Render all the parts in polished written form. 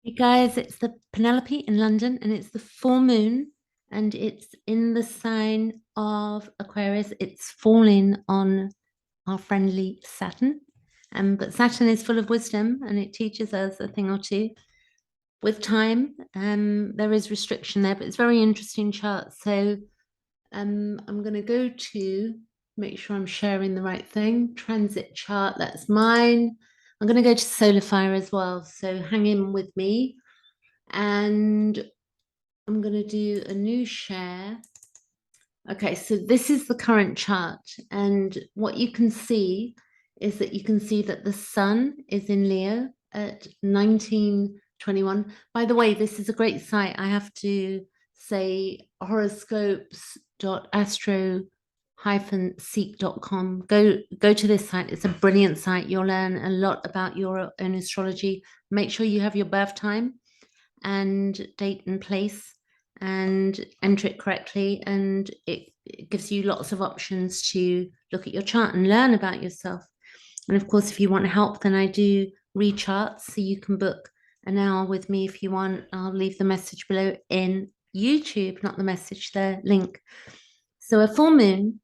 Hey guys, it's the Penelope in London, and it's the full moon, and it's in the sign of Aquarius. It's falling on our friendly Saturn. But Saturn is full of wisdom, and it teaches us a thing or two with time. There is restriction there, but it's a very interesting chart. So I'm going to go to make sure I'm sharing the right thing. Transit chart, that's mine. I'm going to go to solar fire as well. So hang in with me. And I'm going to do a new share. Okay, so this is the current chart. And what you can see is that you can see that the sun is in Leo at 1921. By the way, this is a great site. I have to say horoscopes.astro-seek.com. Go to this site. It's a brilliant site. You'll learn a lot about your own astrology. Make sure you have your birth time and date and place and enter it correctly, and it gives you lots of options to look at your chart and learn about yourself. And of course, if you want help, then I do read charts, so you can book an hour with me if you want. I'll leave the message below in YouTube, not the message, the link. So a full moon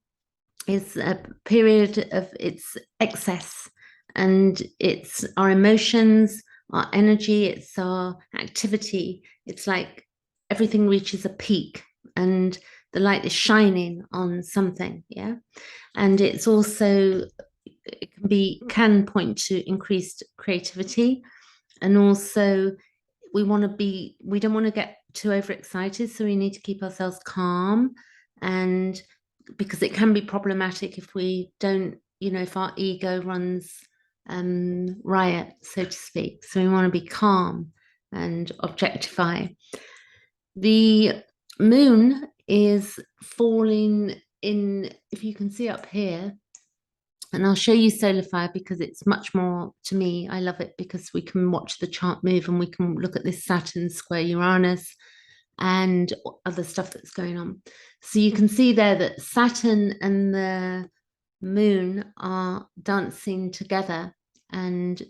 is a period of its excess, and it's our emotions, our energy, it's our activity. It's like everything reaches a peak and the light is shining on something. Yeah. And it's also, it can point to increased creativity. And also we don't want to get too overexcited. So we need to keep ourselves calm, and because it can be problematic if we don't, if our ego runs riot, so to speak. So we want to be calm and objectify. The moon is falling in, if you can see up here, and I'll show you solar fire because it's much more, to me, I love it because we can watch the chart move and we can look at this Saturn square Uranus and other stuff that's going on. So you can see there that Saturn and the moon are dancing together, and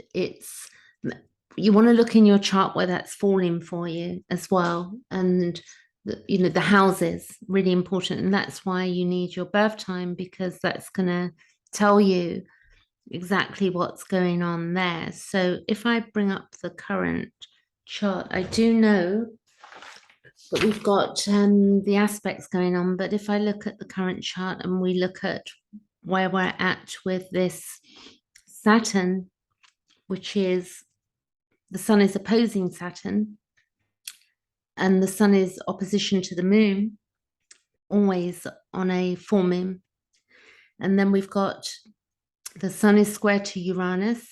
you want to look in your chart where that's falling for you as well. And the houses, really important, and that's why you need your birth time, because that's going to tell you exactly what's going on there. So if I bring up the current chart, I do know that we've got the aspects going on, but if I look at the current chart and we look at where we're at with this Saturn, which is, the sun is opposing Saturn and the sun is opposition to the moon, always on a full moon. And then we've got the sun is square to Uranus,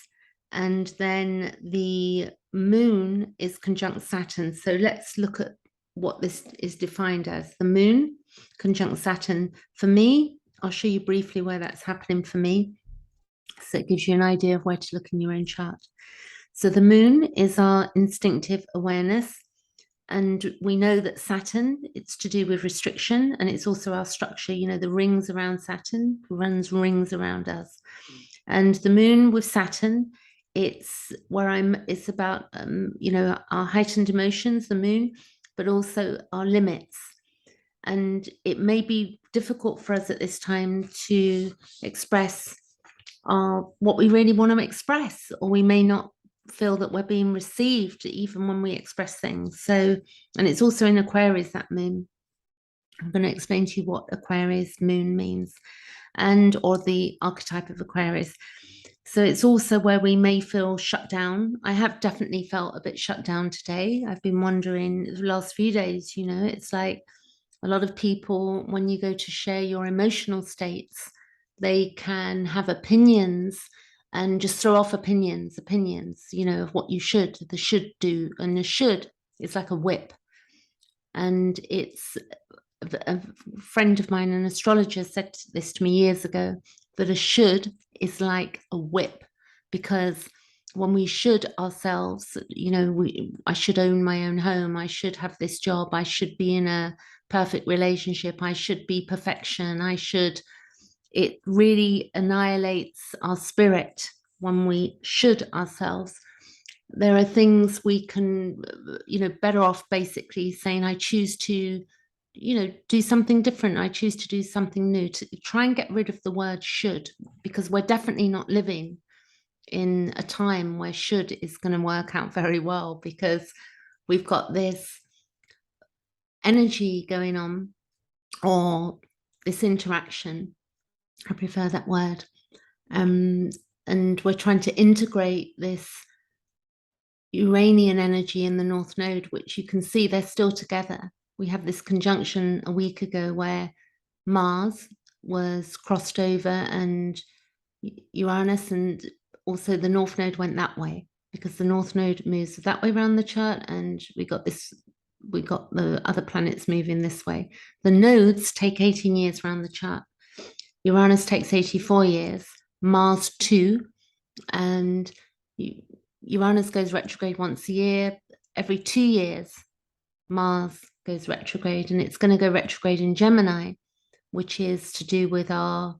and then the moon is conjunct Saturn. So let's look at what this is defined as. The moon conjunct Saturn, for me, I'll show you briefly where that's happening for me, so it gives you an idea of where to look in your own chart. So the moon is our instinctive awareness, and we know that Saturn, it's to do with restriction, and it's also our structure. The rings around Saturn runs rings around us. And the moon with Saturn, it's about our heightened emotions, the moon, but also our limits. And it may be difficult for us at this time to express what we really want to express, or we may not feel that we're being received even when we express things. So, and it's also in Aquarius, that moon. I'm going to explain to you what Aquarius moon means, or the archetype of Aquarius. So it's also where we may feel shut down. I have definitely felt a bit shut down today. I've been wondering the last few days, it's like a lot of people, when you go to share your emotional states, they can have opinions and just throw off opinions, of what you should, the should do. And the should is like a whip. And it's a friend of mine, an astrologer, said this to me years ago, that a should is like a whip, because when we should ourselves, I should own my own home, I should have this job, I should be in a perfect relationship, I should be perfection, it really annihilates our spirit when we should ourselves. there are things we can, better off basically saying, I choose to, do something different. I choose to do something new, to try and get rid of the word should, because we're definitely not living in a time where should is going to work out very well, because we've got this energy going on, or this interaction. I prefer that word. And we're trying to integrate this Uranian energy in the North Node, which you can see they're still together. We have this conjunction a week ago where Mars was crossed over and Uranus, and also the North Node went that way, because the North Node moves that way around the chart, and we got the other planets moving this way. The nodes take 18 years around the chart. Uranus takes 84 years, Mars 2, and Uranus goes retrograde once a year. Every 2 years, Mars goes retrograde, and it's going to go retrograde in Gemini, which is to do with our,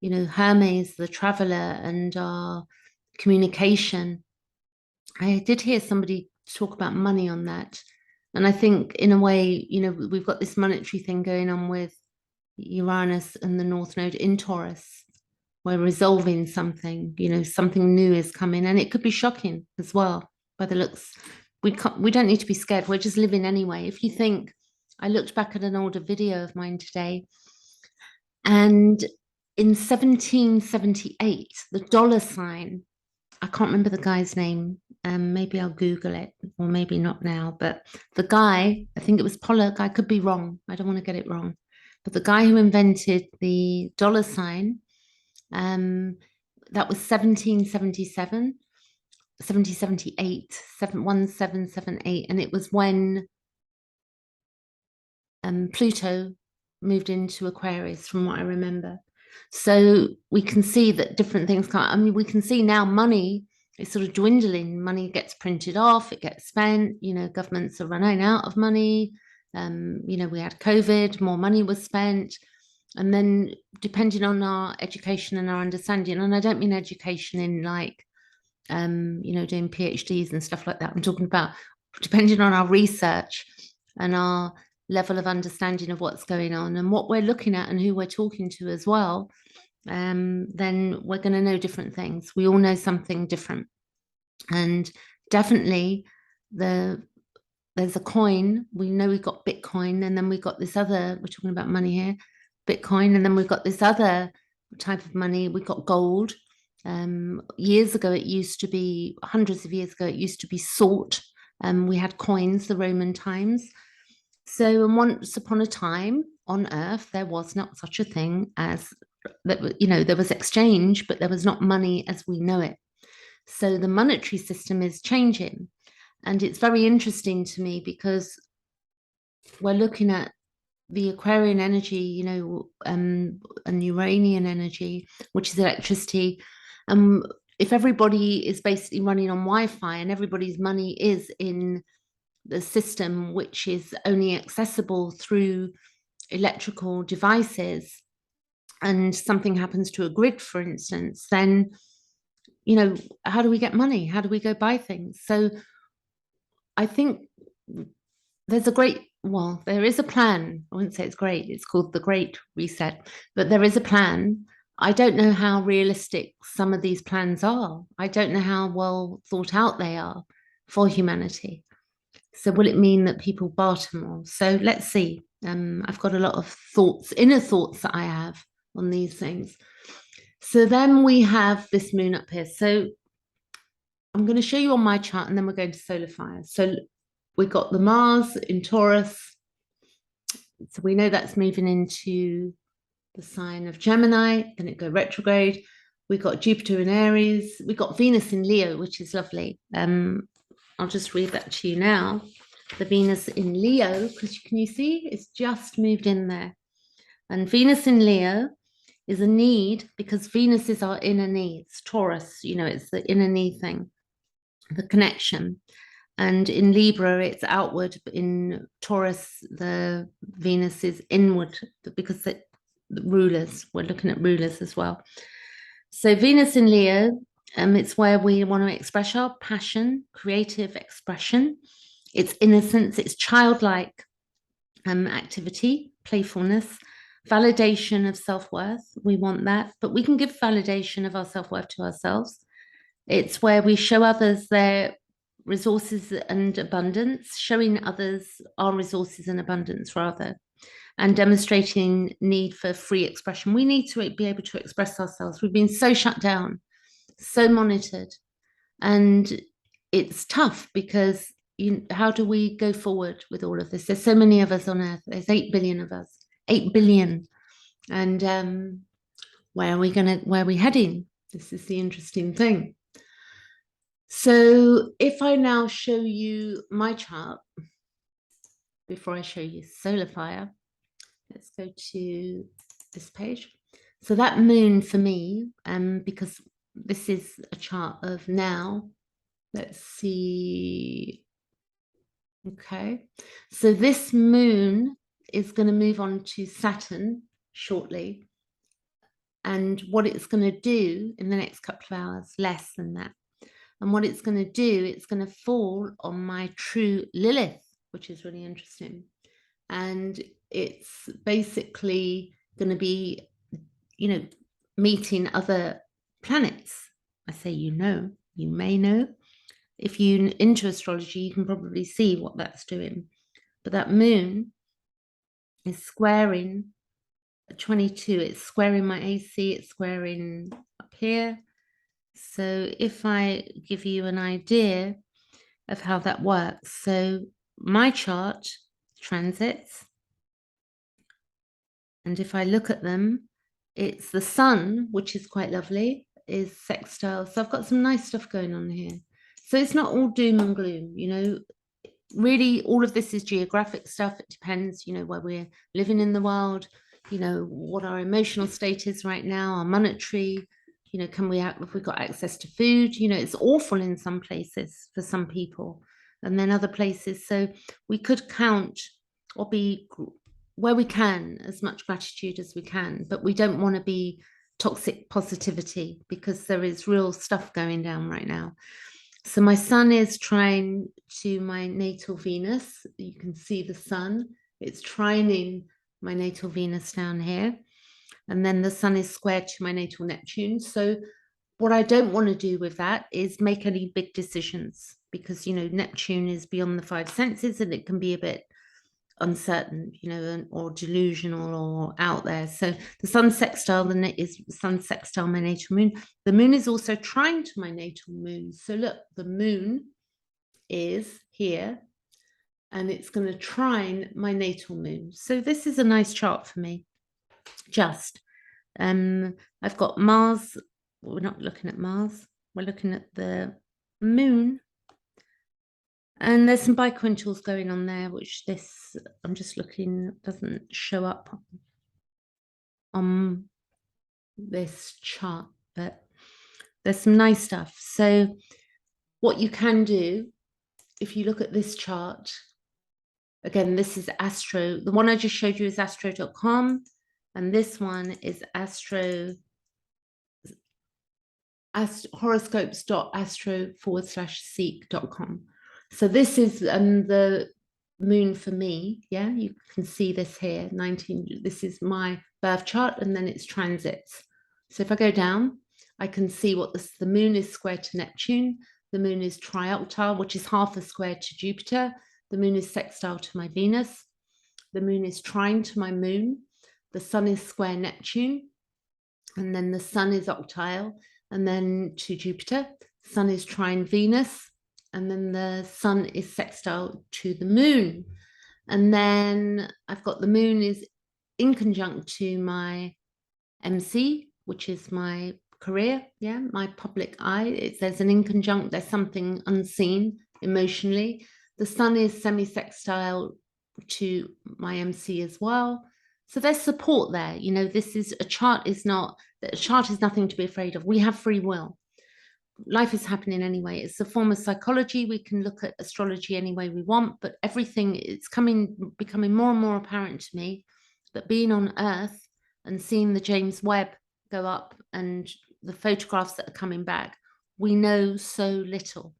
Hermes, the traveler, and our communication. I did hear somebody talk about money on that. And I think in a way, we've got this monetary thing going on with Uranus and the North Node in Taurus. We're resolving something, something new is coming, and it could be shocking as well by the looks. We don't need to be scared. We're just living anyway. If you think, I looked back at an older video of mine today, and in 1778, the dollar sign, I can't remember the guy's name. Maybe I'll Google it, or maybe not now. But the guy, I think it was Pollock. I could be wrong. I don't want to get it wrong. But the guy who invented the dollar sign, that was 1777, 1778, 1778, and it was when Pluto moved into Aquarius, from what I remember. So we can see that different things come. I mean, we can see now money is sort of dwindling. Money gets printed off, it gets spent. Governments are running out of money. We had COVID, more money was spent. And then depending on our education and our understanding, and I don't mean education in like, doing PhDs and stuff like that. I'm talking about depending on our research and our level of understanding of what's going on and what we're looking at and who we're talking to as well, then we're going to know different things. We all know something different. And definitely there's a coin. We know we've got Bitcoin, and then we've got this other, we're talking about money here, Bitcoin, and then we've got this other type of money. We've got gold. Years ago, it used to be, hundreds of years ago, it used to be salt. We had coins, the Roman times. So once upon a time on Earth, there was not such a thing as that. There was exchange, but there was not money as we know it. So the monetary system is changing, and it's very interesting to me because we're looking at the Aquarian energy, and Uranian energy, which is electricity. If everybody is basically running on Wi-Fi and everybody's money is in the system, which is only accessible through electrical devices, and something happens to a grid, for instance, then, how do we get money? How do we go buy things? So I think there is a plan. I wouldn't say it's great. It's called the Great Reset, but there is a plan. I don't know how realistic some of these plans are. I don't know how well thought out they are for humanity. So will it mean that people barter more? So let's see. I've got a lot of thoughts, inner thoughts that I have on these things. So then we have this moon up here. So I'm going to show you on my chart, and then we're going to solar fire. So we've got the Mars in Taurus. So we know that's moving into the sign of Gemini, then it go retrograde. We got Jupiter in Aries. We got Venus in Leo, which is lovely. I'll just read that to you now. The Venus in Leo, because can you see it's just moved in there. And Venus in Leo is a need, because Venus is our inner needs. Taurus, it's the inner need thing, the connection. And in Libra, it's outward. But in Taurus, the Venus is inward, because the rulers, we're looking at rulers as well. So Venus in Leo, It's where we want to express our passion, creative expression. It's innocence, it's childlike activity, playfulness, validation of self-worth. We want that, but we can give validation of our self-worth to ourselves. It's where we show others their resources and abundance, showing others our resources and abundance rather, and demonstrating need for free expression. We need to be able to express ourselves. We've been so shut down, so monitored, and it's tough because how do we go forward with all of this? There's so many of us on Earth. There's 8 billion of us, 8 billion. And where are we heading? This is the interesting thing. So if I now show you my chart, before I show you solar fire, let's go to this page. So that moon for me, because this is a chart of now, let's see. Okay, so this moon is going to move on to Saturn shortly. And what it's going to do in the next couple of hours, less than that. And what it's going to do, it's going to fall on my true Lilith, which is really interesting. And it's basically going to be, meeting other planets. I say, you may know. If you're into astrology, you can probably see what that's doing. But that moon is squaring 22. It's squaring my AC. It's squaring up here. So if I give you an idea of how that works, so my chart transits, and if I look at them, it's the sun, which is quite lovely, is sextile. So I've got some nice stuff going on here. So it's not all doom and gloom, really all of this is geographic stuff. It depends, where we're living in the world, what our emotional state is right now, our monetary, if we've got access to food, it's awful in some places for some people, and then other places. So we could count or be where we can, as much gratitude as we can, but we don't want to be toxic positivity because there is real stuff going down right now. So my sun is trine to my natal Venus. You can see the sun. It's trining my natal Venus down here. And then the sun is squared to my natal Neptune. So what I don't want to do with that is make any big decisions because, Neptune is beyond the 5 senses and it can be a bit uncertain, or delusional or out there. So the sun sextile, sun sextile my natal moon. The moon is also trine to my natal moon. So look, the moon is here and it's going to trine my natal moon. So this is a nice chart for me. I've got Mars. We're not looking at Mars. We're looking at the moon. And there's some biquintals going on there, which I'm just looking, doesn't show up on this chart, but there's some nice stuff. So what you can do, if you look at this chart, again, this is Astro. The one I just showed you is astro.com, and this one is horoscopes.astro/seek.com. So this is the moon for me. Yeah, you can see this here, 19. This is my birth chart, and then it's transits. So if I go down, I can see what the moon is square to Neptune. The moon is trioctile, which is half a square to Jupiter. The moon is sextile to my Venus. The moon is trine to my moon. The sun is square Neptune. And then the sun is octile, and then to Jupiter. The sun is trine Venus. And then the sun is sextile to the moon. And then I've got the moon is in conjunct to my MC, which is my career, my public eye. There's an in conjunct, there's something unseen emotionally. The sun is semi-sextile to my MC as well. So there's support there. This is a chart is nothing to be afraid of. We have free will. Life is happening anyway. It's a form of psychology. We can look at astrology any way we want, but everything, it's becoming more and more apparent to me that being on Earth and seeing the James Webb go up and the photographs that are coming back, we know so little.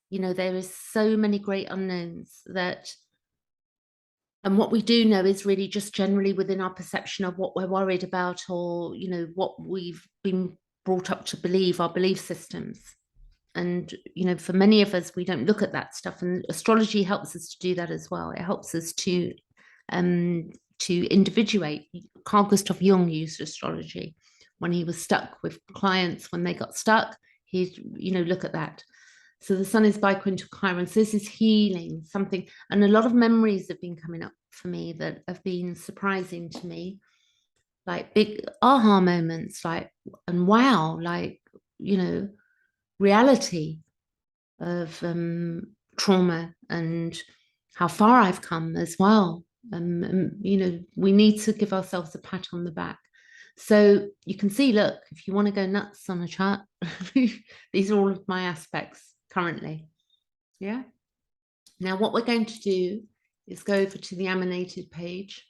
You know, there is so many great unknowns that, and what we do know is really just generally within our perception of what we're worried about, or, you know, what we've been brought up to believe, our belief systems. And, you know, for many of us, we don't look at that stuff. And astrology helps us to do that as well. It helps us to individuate. Carl Gustav Jung used astrology when he was stuck with clients. When they got stuck, he'd, you know, look at that. So the sun is biquintal Chiron. So this is healing something. And a lot of memories have been coming up for me that have been surprising to me, like big aha moments, like, and wow, like, you know, reality of trauma and how far I've come as well. You know, we need to give ourselves a pat on the back. So you can see, look, if you want to go nuts on a chart, these are all of my aspects currently. Yeah. Now what we're going to do is go over to the emanated page,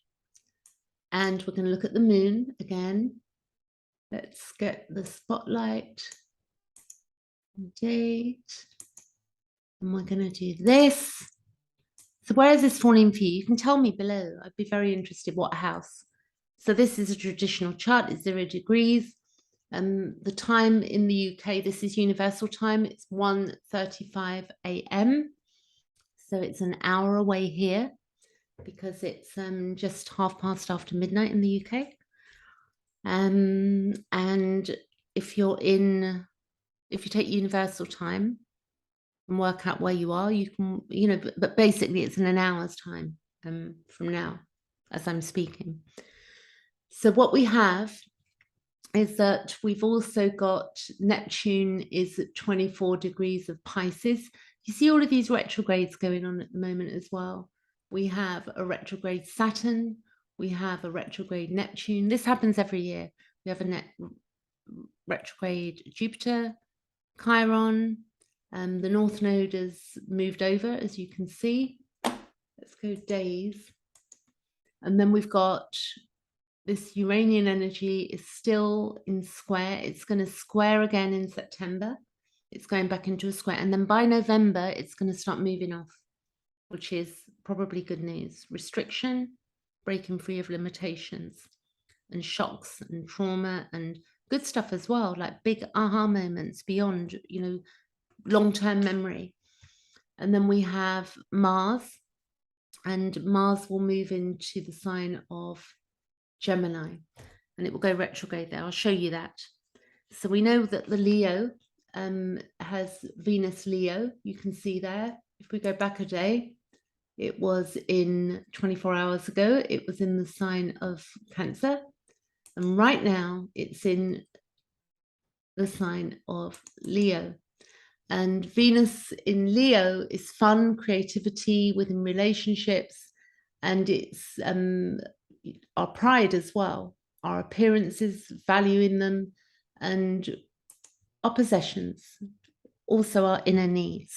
and we're going to look at the moon again. Let's get the spotlight, date, and we're going to do this. So where is this falling for you? You can tell me below. I'd be very interested what house. So this is a traditional chart. It's 0 degrees. The time in the UK, this is universal time. It's 1:35 a.m. So it's an hour away here because it's just 1/2 after midnight in the UK. And if you take universal time and work out where you are, you can, you know, but basically it's in an hour's time from now as I'm speaking. So what we have is that we've also got Neptune is at 24 degrees of Pisces. You see all of these retrogrades going on at the moment as well. We have a retrograde Saturn. We have a retrograde Neptune. This happens every year. We have a retrograde Jupiter, Chiron. The North Node has moved over, as you can see. Let's go days. And then we've got this Uranian energy is still in square. It's going to square again in September. It's going back into a square. And then by November, it's going to start moving off, which is probably good news. Restriction, breaking free of limitations and shocks and trauma and good stuff as well, like big aha moments beyond, you know, long-term memory. And then we have Mars, and Mars will move into the sign of Gemini, and it will go retrograde there. I'll show you that. So we know that the Leo has Venus Leo. You can see there. If we go back a day, it was in 24 hours ago, it was in the sign of Cancer. And right now it's in the sign of Leo. And Venus in Leo is fun, creativity within relationships, and it's our pride as well, our appearances, value in them, and our possessions, also our inner needs.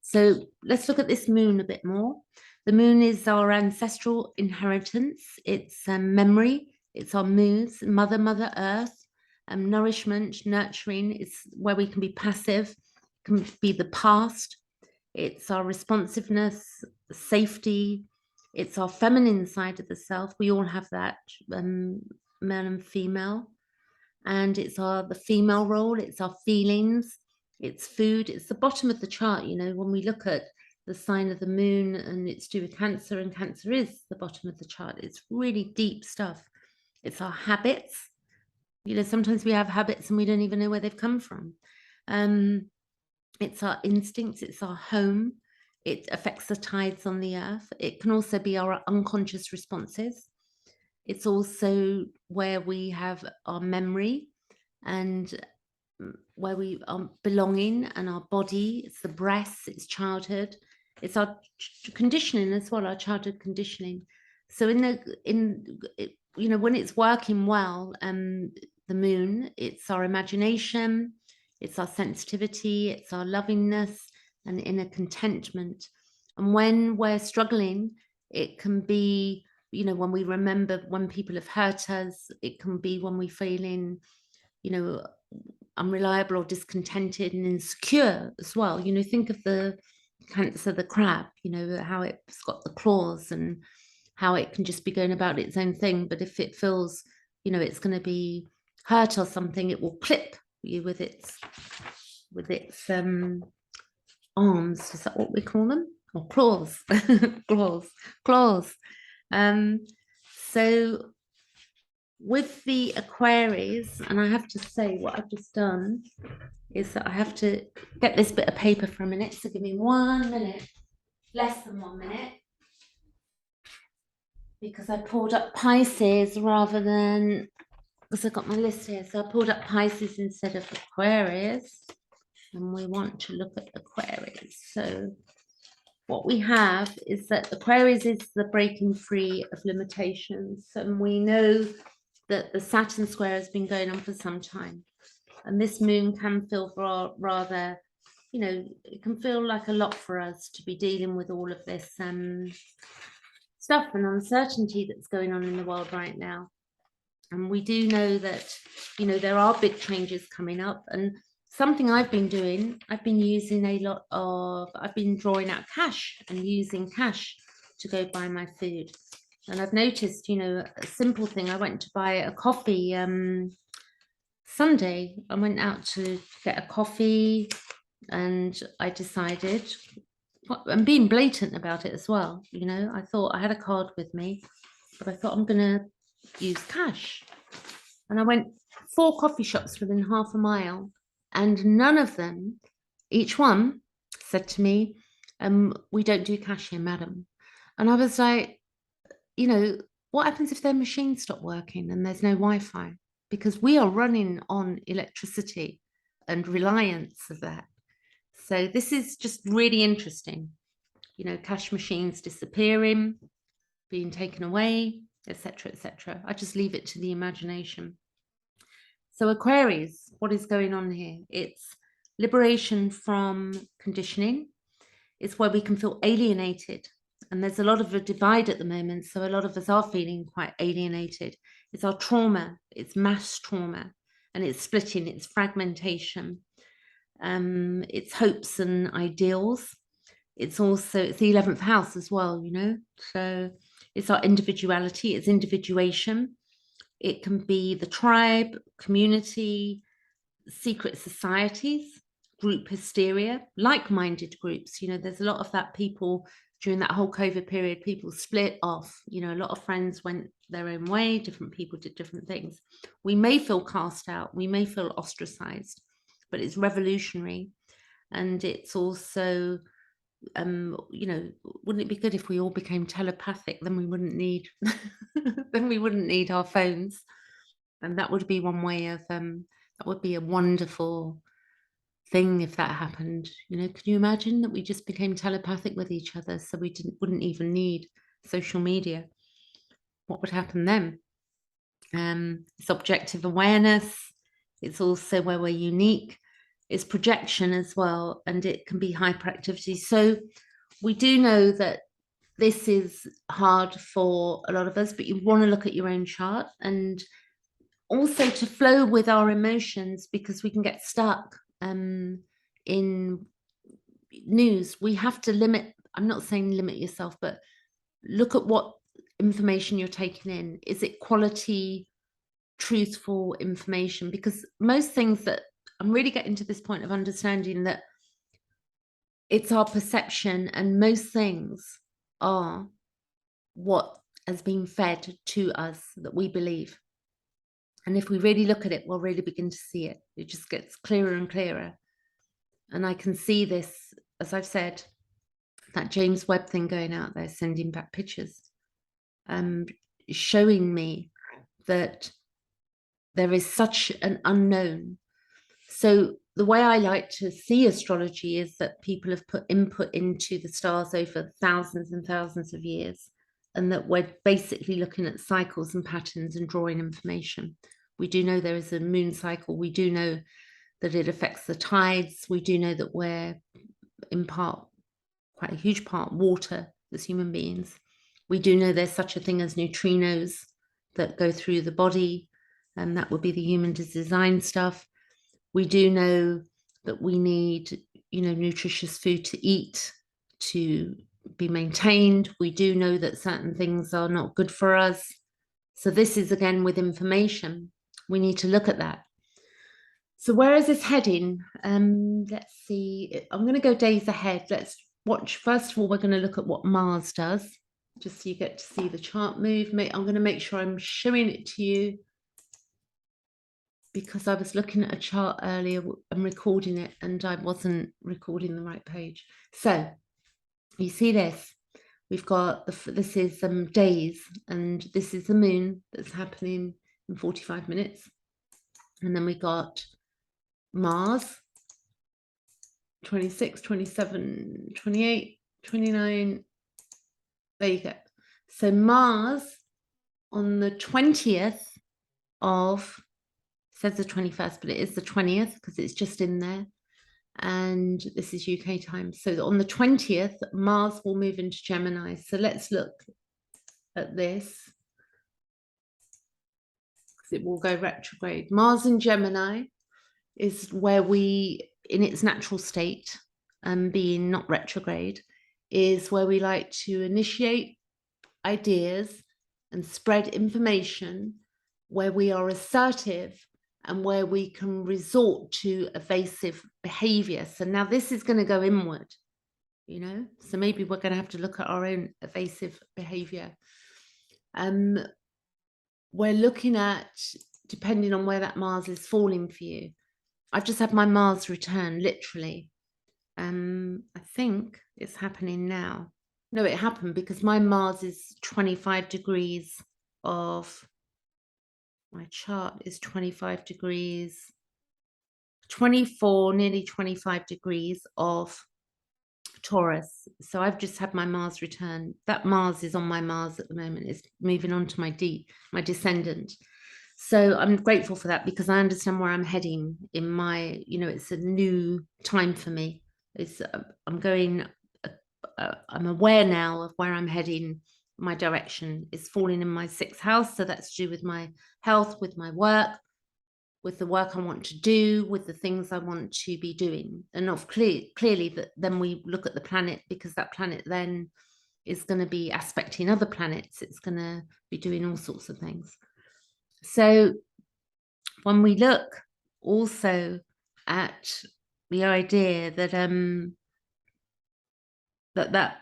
So let's look at this moon a bit more. The moon is our ancestral inheritance. It's memory. It's our moods, Mother Earth, nourishment, nurturing. It's where we can be passive, can be the past. It's our responsiveness, safety. It's our feminine side of the self. We all have that, male and female. And it's the female role. It's our feelings. It's food. It's the bottom of the chart. You know, when we look at the sign of the moon and it's to do with Cancer, and Cancer is the bottom of the chart. It's really deep stuff. It's our habits. You know, sometimes we have habits and we don't even know where they've come from. It's our instincts. It's our home. It affects the tides on the earth. It can also be our unconscious responses. It's also where we have our memory and where we are belonging, and our body. It's the breasts, it's childhood. It's our conditioning as well, our childhood conditioning. So you know, when it's working well, the moon, it's our imagination, it's our sensitivity, it's our lovingness and inner contentment. And when we're struggling, it can be, you know, when we remember when people have hurt us. It can be when we're feeling, you know, unreliable or discontented and insecure as well. You know, think of the Cancer, the crab, you know, how it's got the claws and how it can just be going about its own thing. But if it feels, you know, it's going to be hurt or something, it will clip you with its arms. Is that what we call them? Or claws? claws. So with the Aquarius, and I have to say what I've just done is that I have to get this bit of paper for a minute. So give me 1 minute, less than 1 minute, because I pulled up Pisces rather than, because I've got my list here. So I pulled up Pisces instead of Aquarius, and we want to look at Aquarius. So what we have is that Aquarius is the breaking free of limitations, and we know that the Saturn square has been going on for some time, and this moon can feel rather, you know, it can feel like a lot for us to be dealing with all of this stuff and uncertainty that's going on in the world right now. And we do know that, you know, there are big changes coming up, and something I've been doing, I've been using I've been drawing out cash and using cash to go buy my food. And I've noticed, you know, a simple thing, I went to buy a coffee Sunday. I went out to get a coffee, and I decided, I'm being blatant about it as well, you know, I thought I had a card with me, but I thought I'm going to use cash. And I went 4 coffee shops within half a mile, and none of them, each one said to me, we don't do cash here, madam. And I was like, you know, what happens if their machines stop working and there's no Wi-Fi? Because we are running on electricity and reliance of that. So this is just really interesting. You know, cash machines disappearing, being taken away, etc., etc. I just leave it to the imagination. So Aquarius, what is going on here? It's liberation from conditioning. It's where we can feel alienated. And there's a lot of a divide at the moment. So a lot of us are feeling quite alienated. It's our trauma, it's mass trauma, and it's splitting, it's fragmentation. It's hopes and ideals. It's the 11th house as well, you know. So it's our individuality, it's individuation. It can be the tribe, community, secret societies, group hysteria, like-minded groups. You know, there's a lot of that. People during that whole COVID period, people split off. You know, a lot of friends went their own way, different people did different things. We may feel cast out, we may feel ostracized, but it's revolutionary. And it's also, you know, wouldn't it be good if we all became telepathic? Then we wouldn't need then we wouldn't need our phones. And that would be one way of that would be a wonderful thing if that happened. You know, could you imagine that we just became telepathic with each other, so we wouldn't even need social media? What would happen then? It's objective awareness. It's also where we're unique. It's projection as well, and it can be hyperactivity. So we do know that this is hard for a lot of us, but you want to look at your own chart and also to flow with our emotions, because we can get stuck in news. We have to limit, I'm not saying limit yourself, but look at what information you're taking in. Is it quality, truthful information? Because most things that I'm really getting to this point of understanding that it's our perception, and most things are what has been fed to us that we believe. And if we really look at it, we'll really begin to see it. It just gets clearer and clearer. And I can see this, as I've said, that James Webb thing going out there, sending back pictures, showing me that there is such an unknown. So the way I like to see astrology is that people have put input into the stars over thousands and thousands of years, and that we're basically looking at cycles and patterns and drawing information. We do know there is a moon cycle. We do know that it affects the tides. We do know that we're in part, quite a huge part, water as human beings. We do know there's such a thing as neutrinos that go through the body, and that would be the human design stuff. We do know that we need, you know, nutritious food to eat, to be maintained. We do know that certain things are not good for us. So this is again with information. We need to look at that. So where is this heading? Let's see. I'm going to go days ahead. Let's watch. First of all, we're going to look at what Mars does, just so you get to see the chart move. I'm going to make sure I'm showing it to you, because I was looking at a chart earlier and recording it, and I wasn't recording the right page. So you see this. We've got this is days, and this is the moon that's happening in 45 minutes. And then we got Mars, 26, 27, 28, 29. There you go. So Mars on the 20th of, says the 21st, but it is the 20th because it's just in there. And this is UK time. So on the 20th, Mars will move into Gemini. So let's look at this, because it will go retrograde. Mars in Gemini is where we, in its natural state, being not retrograde, is where we like to initiate ideas and spread information, where we are assertive and where we can resort to evasive behavior. So now this is going to go inward, you know, so maybe we're going to have to look at our own evasive behavior. We're looking at, depending on where that Mars is falling for you. I've just had my Mars return, literally. I think it's happening now. No, it happened because my Mars is 25 degrees of, my chart is 25 degrees, 24, nearly 25 degrees of Taurus. So I've just had my Mars return. That Mars is on my Mars at the moment. It's moving on to my descendant. So I'm grateful for that, because I understand where I'm heading in my, you know, it's a new time for me. It's I'm going, I'm aware now of where I'm heading. My direction is falling in my 6th house. So that's to do with my health, with my work, with the work I want to do, with the things I want to be doing. And clearly that then we look at the planet, because that planet then is going to be aspecting other planets. It's going to be doing all sorts of things. So when we look also at the idea that that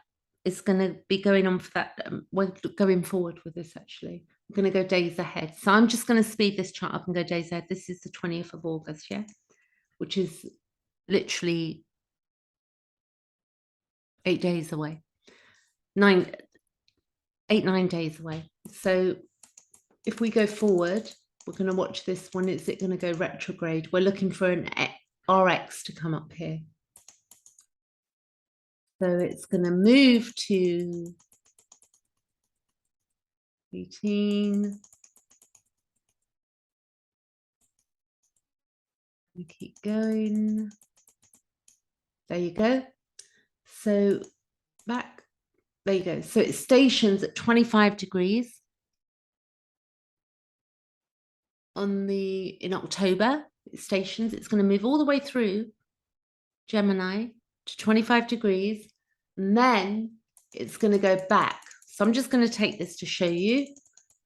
is going to be going on for that, we're going forward with this, actually. I'm going to go days ahead. So I'm just going to speed this chart up and go days ahead. This is the 20th of August, yeah, which is literally 8 days away, 9 days away. So if we go forward, we're going to watch this. When is it going to go retrograde? We're looking for an RX to come up here. So it's going to move to 18. We keep going. There you go. So back, there you go. So it stations at 25 degrees in October. It stations. It's going to move all the way through Gemini to 25 degrees, and then it's going to go back. So I'm just going to take this to show you,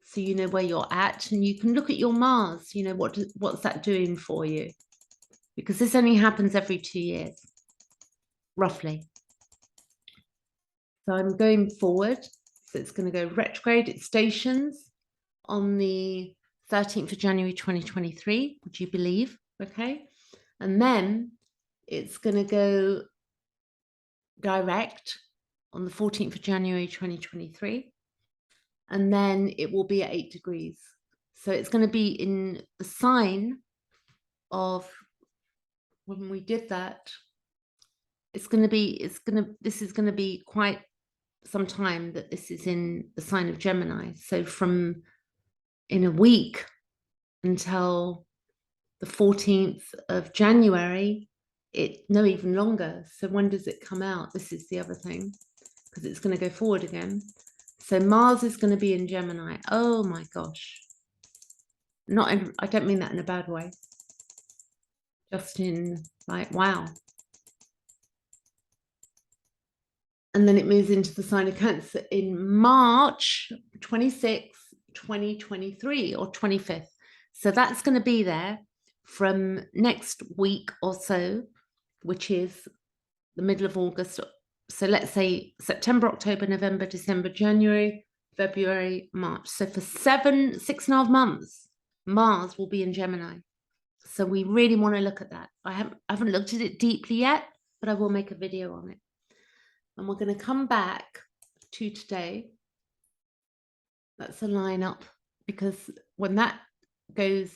so you know where you're at, and you can look at your Mars, you know, what's that doing for you, because this only happens every 2 years, roughly. So I'm going forward. So it's going to go retrograde. It stations on the 13th of January 2023, would you believe? Okay. And then it's going to go direct on the 14th of January 2023. And then it will be at 8 degrees. So it's going to be in the sign of, when we did that, this is going to be quite some time that this is in the sign of Gemini. So from in a week until the 14th of January, no, even longer. So when does it come out? This is the other thing, because it's going to go forward again. So Mars is going to be in Gemini. Oh my gosh. I don't mean that in a bad way. just in like, wow. And then it moves into the sign of Cancer in March 26th, 2023 or 25th. So that's going to be there from next week or so, which is the middle of August. So let's say September, October, November, December, January, February, March. So for 6.5 months, Mars will be in Gemini. So we really want to look at that. I haven't looked at it deeply yet, but I will make a video on it. And we're going to come back to today. That's a line up, because when that goes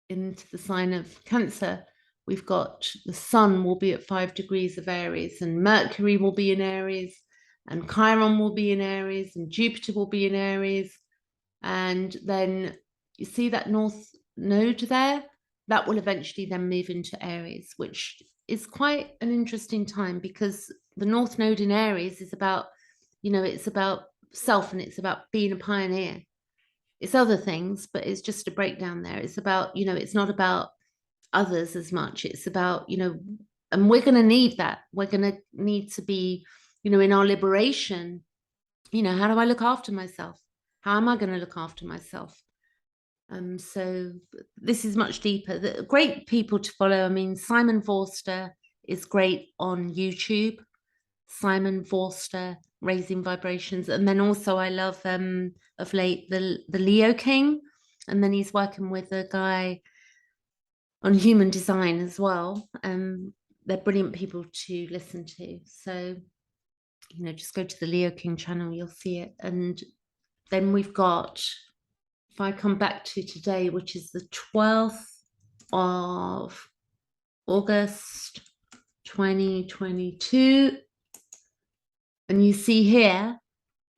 into the sign of Cancer, we've got the sun will be at 5 degrees of Aries, and Mercury will be in Aries, and Chiron will be in Aries, and Jupiter will be in Aries. And then you see that north node there? That will eventually then move into Aries, which is quite an interesting time, because the north node in Aries is about, it's about self, and it's about being a pioneer. It's other things, but it's just a breakdown there. It's about, it's not about others as much. It's about, and we're going to need that. We're going to need to be, in our liberation, how do I look after myself? How am I going to look after myself? So this is much deeper. The great people to follow. I mean, Simon Forster is great on YouTube. Simon Forster, Raising Vibrations. And then also I love of late the Leo King. And then he's working with a guy on human design as well. They're brilliant people to listen to. So, just go to the Leo King channel, you'll see it. And then we've got, if I come back to today, which is the 12th of August 2022, and you see here,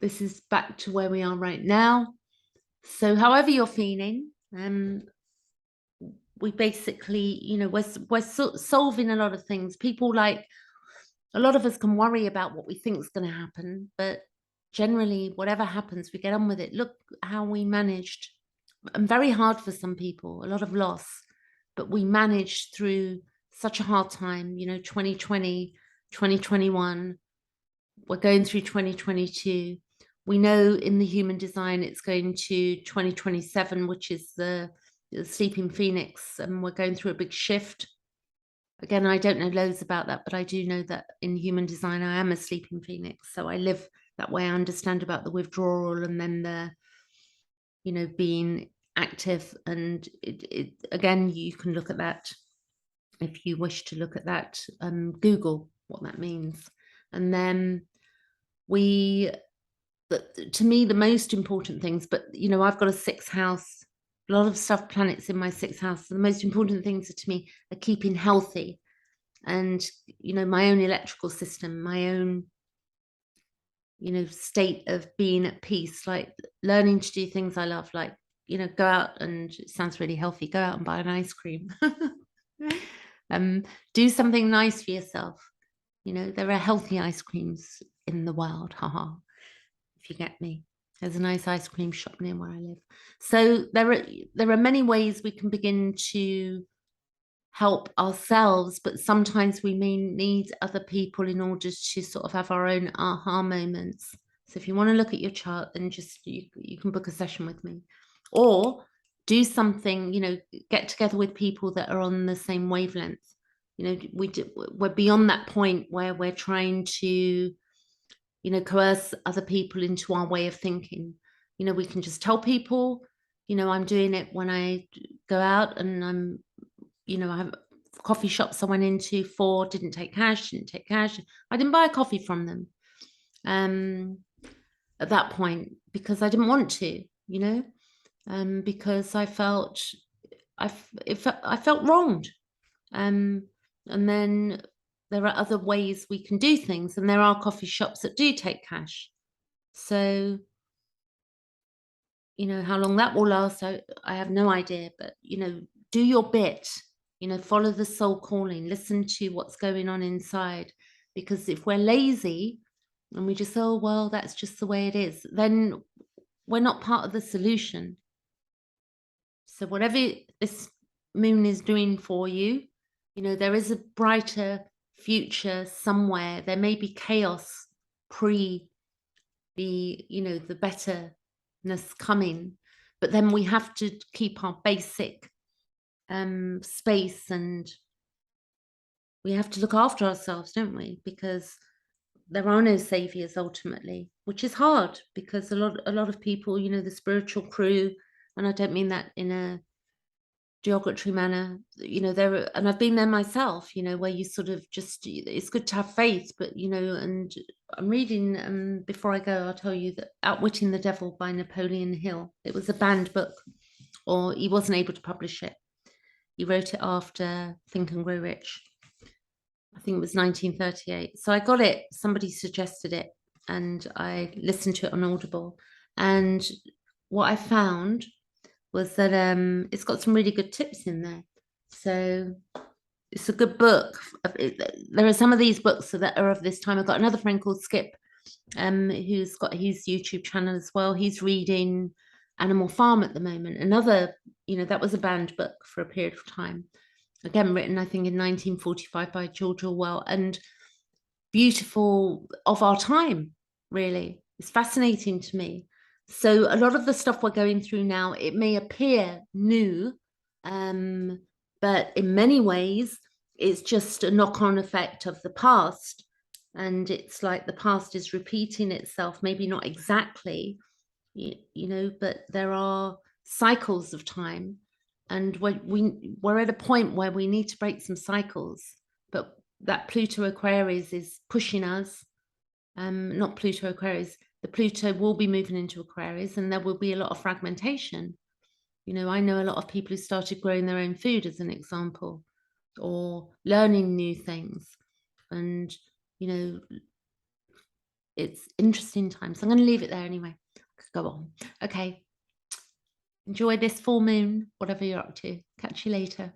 this is back to where we are right now. So however you're feeling, we basically, we're solving a lot of things. People, like, a lot of us can worry about what we think is going to happen, but generally, whatever happens, we get on with it. Look how we managed, and very hard for some people, a lot of loss, but we managed through such a hard time, 2020, 2021, we're going through 2022. We know in the human design, it's going to 2027, which is the sleeping phoenix, and we're going through a big shift. Again, I don't know loads about that, but I do know that in human design, I am a sleeping phoenix. So I live that way. I understand about the withdrawal, and then the, being active. And it again, you can look at that if you wish to look at that. Google what that means. And then to me, the most important things, but I've got a 6th house, a lot of stuff, planets in my 6th house. So the most important things to me are keeping healthy, and my own electrical system, my own state of being at peace, like learning to do things I love, like go out, and it sounds really healthy, go out and buy an ice cream. Do something nice for yourself. There are healthy ice creams in the world, haha, if you get me. There's a nice ice cream shop near where I live. So there are many ways we can begin to help ourselves, but sometimes we may need other people in order to sort of have our own aha moments. So if you want to look at your chart, then just you can book a session with me, or do something, get together with people that are on the same wavelength. We're beyond that point where we're trying to coerce other people into our way of thinking. We can just tell people, I'm doing it when I go out, and I'm, I have coffee shops I went into 4, didn't take cash. I didn't buy a coffee from them at that point, because I didn't want to, because I felt wronged. And then there are other ways we can do things, and there are coffee shops that do take cash. So, how long that will last, I have no idea, but, do your bit, follow the soul calling, listen to what's going on inside, because if we're lazy and we just, oh, well, that's just the way it is, then we're not part of the solution. So whatever this moon is doing for you, You know, there is a brighter future somewhere. There may be chaos pre the, you know, the betterness coming, but then we have to keep our basic space, and we have to look after ourselves, don't we? Because there are no saviors ultimately, which is hard because a lot of people, you know, the spiritual crew, and I don't mean that in a derogatory manner, you know, there, and I've been there myself, you know, where you sort of just, it's good to have faith, but you know, and I'm reading, before I go, I'll tell you that Outwitting the Devil by Napoleon Hill. It was a banned book, or he wasn't able to publish it. He wrote it after Think and Grow Rich. I think it was 1938. So I got it, somebody suggested it, and I listened to it on Audible. And what I found was that it's got some really good tips in there. So it's a good book. There are some of these books that are of this time. I've got another friend called Skip, who's got his YouTube channel as well. He's reading Animal Farm at the moment. Another, you know, that was a banned book for a period of time. Again, written, I think, in 1945 by George Orwell, and beautiful, of our time, really. It's fascinating to me. So a lot of the stuff we're going through now, it may appear new, but in many ways, it's just a knock-on effect of the past. And it's like the past is repeating itself, maybe not exactly, you know, but there are cycles of time. And we're at a point where we need to break some cycles, but that Pluto Aquarius is pushing us. Not Pluto Aquarius, the Pluto will be moving into Aquarius, and there will be a lot of fragmentation. You know, I know a lot of people who started growing their own food, as an example, or learning new things. And, you know, it's interesting times. I'm going to leave it there anyway. Go on. Okay. Enjoy this full moon, whatever you're up to. Catch you later.